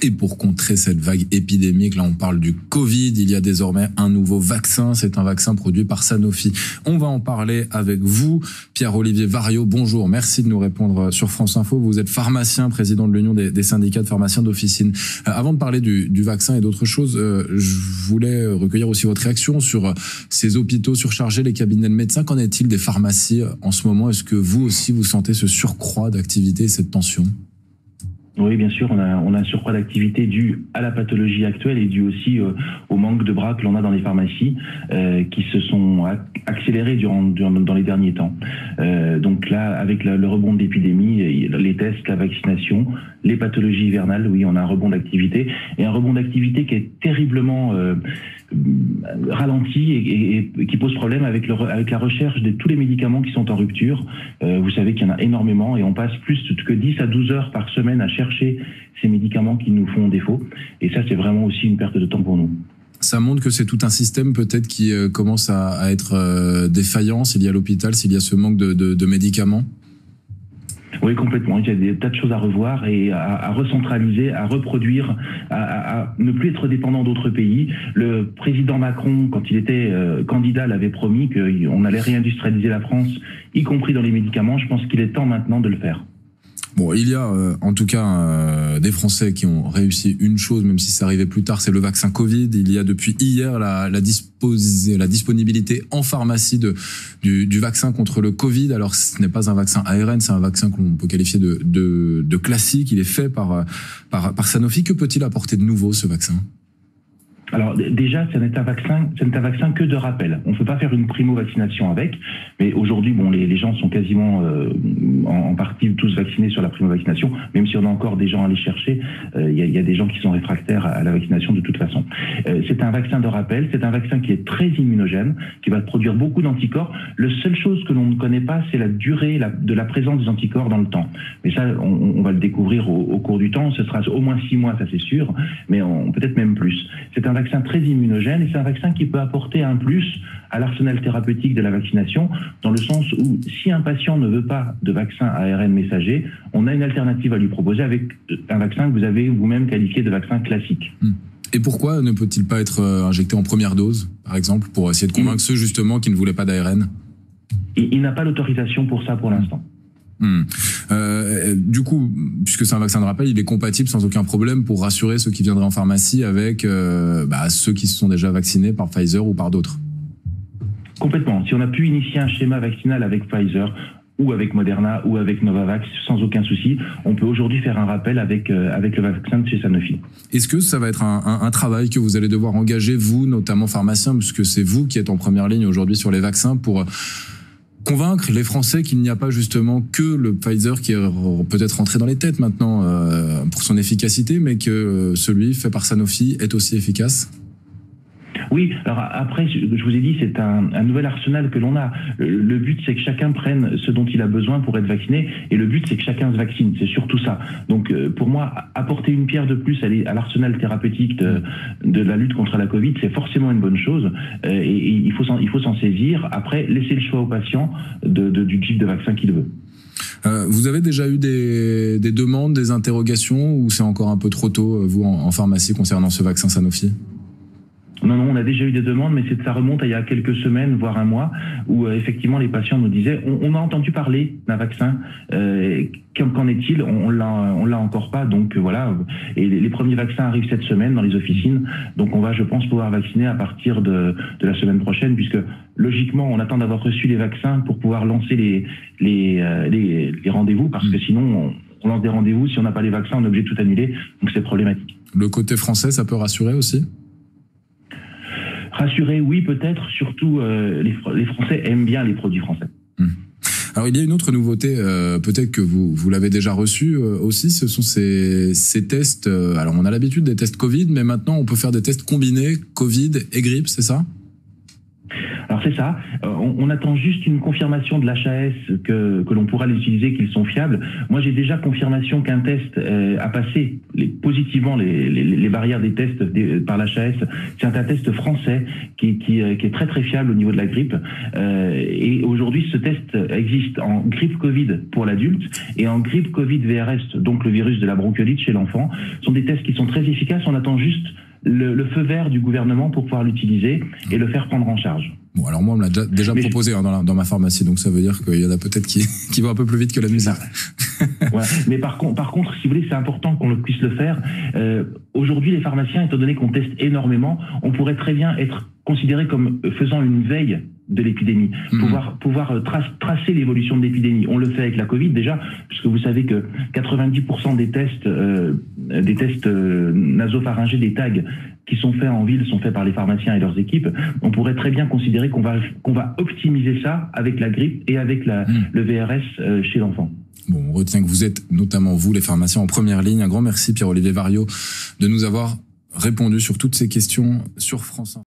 Et pour contrer cette vague épidémique, là on parle du Covid, il y a désormais un nouveau vaccin, c'est un vaccin produit par Sanofi. On va en parler avec vous, Pierre-Olivier Variot, bonjour, merci de nous répondre sur France Info. Vous êtes pharmacien, président de l'Union des syndicats de pharmaciens d'officine. Avant de parler du vaccin et d'autres choses, je voulais recueillir aussi votre réaction sur ces hôpitaux surchargés, les cabinets de médecins. Qu'en est-il des pharmacies en ce moment? Est-ce que vous aussi vous sentez ce surcroît d'activité et cette tension? Oui, bien sûr, on a un surcroît d'activité dû à la pathologie actuelle et dû aussi au manque de bras que l'on a dans les pharmacies qui se sont accélérés dans les derniers temps. Donc là, avec le rebond de l'épidémie, les tests, la vaccination, les pathologies hivernales, oui, on a un rebond d'activité et un rebond d'activité qui est terriblement ralenti et qui pose problème avec la recherche de tous les médicaments qui sont en rupture. Vous savez qu'il y en a énormément et on passe plus que 10 à 12 heures par semaine à chercher ces médicaments qui nous font défaut. Et ça, c'est vraiment aussi une perte de temps pour nous. Ça montre que c'est tout un système peut-être qui commence à être défaillant s'il y a l'hôpital, s'il y a ce manque de médicaments. Oui, complètement. Il y a des tas de choses à revoir et à recentraliser, à reproduire, à ne plus être dépendant d'autres pays. Le président Macron, quand il était candidat, l'avait promis qu'on allait réindustrialiser la France, y compris dans les médicaments. Je pense qu'il est temps maintenant de le faire. Bon, il y a en tout cas des Français qui ont réussi une chose, même si ça arrivait plus tard, c'est le vaccin Covid. Il y a depuis hier la disponibilité en pharmacie du vaccin contre le Covid. Alors ce n'est pas un vaccin ARN, c'est un vaccin qu'on peut qualifier de classique. Il est fait par Sanofi. Que peut-il apporter de nouveau, ce vaccin ? Alors déjà, ce n'est un vaccin que de rappel. On ne peut pas faire une primo-vaccination avec, mais aujourd'hui, bon, les gens sont quasiment en partie tous vaccinés sur la primo-vaccination, même si on a encore des gens à aller chercher. Il y a des gens qui sont réfractaires à la vaccination de toute façon. C'est un vaccin de rappel, c'est un vaccin qui est très immunogène, qui va produire beaucoup d'anticorps. La seule chose que l'on ne connaît pas, c'est la durée de la présence des anticorps dans le temps. Mais ça, on va le découvrir au cours du temps. Ce sera au moins 6 mois, ça c'est sûr, mais peut-être même plus. C'est un vaccin très immunogène et c'est un vaccin qui peut apporter un plus à l'arsenal thérapeutique de la vaccination, dans le sens où si un patient ne veut pas de vaccin ARN messager, on a une alternative à lui proposer avec un vaccin que vous avez vous-même qualifié de vaccin classique. Et pourquoi ne peut-il pas être injecté en première dose, par exemple, pour essayer de convaincre ceux justement qui ne voulaient pas d'ARN ? Il n'a pas l'autorisation pour ça pour l'instant. Du coup, puisque c'est un vaccin de rappel, il est compatible sans aucun problème pour rassurer ceux qui viendraient en pharmacie avec ceux qui se sont déjà vaccinés par Pfizer ou par d'autres. Complètement. Si on a pu initier un schéma vaccinal avec Pfizer ou avec Moderna ou avec Novavax sans aucun souci, on peut aujourd'hui faire un rappel avec le vaccin de chez Sanofi. Est-ce que ça va être un travail que vous allez devoir engager, vous, notamment pharmaciens, puisque c'est vous qui êtes en première ligne aujourd'hui sur les vaccins, pour convaincre les Français qu'il n'y a pas justement que le Pfizer qui est peut-être rentré dans les têtes maintenant pour son efficacité, mais que celui fait par Sanofi est aussi efficace ? Oui, alors après, je vous ai dit, c'est un nouvel arsenal que l'on a. Le but, c'est que chacun prenne ce dont il a besoin pour être vacciné, et le but, c'est que chacun se vaccine, c'est surtout ça. Donc, pour moi, apporter une pierre de plus à l'arsenal thérapeutique de la lutte contre la Covid, c'est forcément une bonne chose, et il faut s'en saisir. Après, laisser le choix au patient du type de vaccin qu'il veut. Vous avez déjà eu des demandes, des interrogations, ou c'est encore un peu trop tôt, vous, en pharmacie, concernant ce vaccin Sanofi ? Non, on a déjà eu des demandes, mais ça remonte à il y a quelques semaines, voire un mois, où effectivement les patients nous disaient on a entendu parler d'un vaccin, qu'en est-il? On l'a encore pas, donc voilà. Et les premiers vaccins arrivent cette semaine dans les officines, donc on va, je pense, pouvoir vacciner à partir de la semaine prochaine, puisque logiquement on attend d'avoir reçu les vaccins pour pouvoir lancer les rendez-vous, parce que sinon on lance des rendez-vous, si on n'a pas les vaccins, on est obligé de tout annuler, donc c'est problématique. Le côté français, ça peut rassurer aussi ? Rassurer, oui, peut-être. Surtout, les Français aiment bien les produits français. Alors, il y a une autre nouveauté, peut-être que vous l'avez déjà reçue aussi, ce sont ces tests. Alors, on a l'habitude des tests Covid, mais maintenant, on peut faire des tests combinés, Covid et grippe, c'est ça ? Alors c'est ça, on attend juste une confirmation de l'HAS que l'on pourra l'utiliser, qu'ils sont fiables. Moi j'ai déjà confirmation qu'un test a passé positivement les barrières des tests par l'HAS. C'est un test français qui est très très fiable au niveau de la grippe. Et aujourd'hui ce test existe en grippe Covid pour l'adulte et en grippe Covid VRS, donc le virus de la bronchiolite chez l'enfant. Ce sont des tests qui sont très efficaces, on attend juste le feu vert du gouvernement pour pouvoir l'utiliser et le faire prendre en charge. Bon, alors moi, on me l'a déjà proposé dans ma pharmacie, donc ça veut dire qu'il y en a peut-être qui vont un peu plus vite que la musique. Ouais. Mais par contre, si vous voulez, c'est important qu'on puisse le faire. Aujourd'hui, les pharmaciens, étant donné qu'on teste énormément, on pourrait très bien être considéré comme faisant une veille de l'épidémie, pouvoir tracer l'évolution de l'épidémie. On le fait avec la Covid déjà, puisque vous savez que 90% des tests nasopharyngés, des tags qui sont faits en ville sont faits par les pharmaciens et leurs équipes. On pourrait très bien considérer qu'on va optimiser ça avec la grippe et avec le VRS chez l'enfant. Bon, on retient que vous êtes notamment vous, les pharmaciens, en première ligne. Un grand merci, Pierre-Olivier Variot, de nous avoir répondu sur toutes ces questions sur France 1.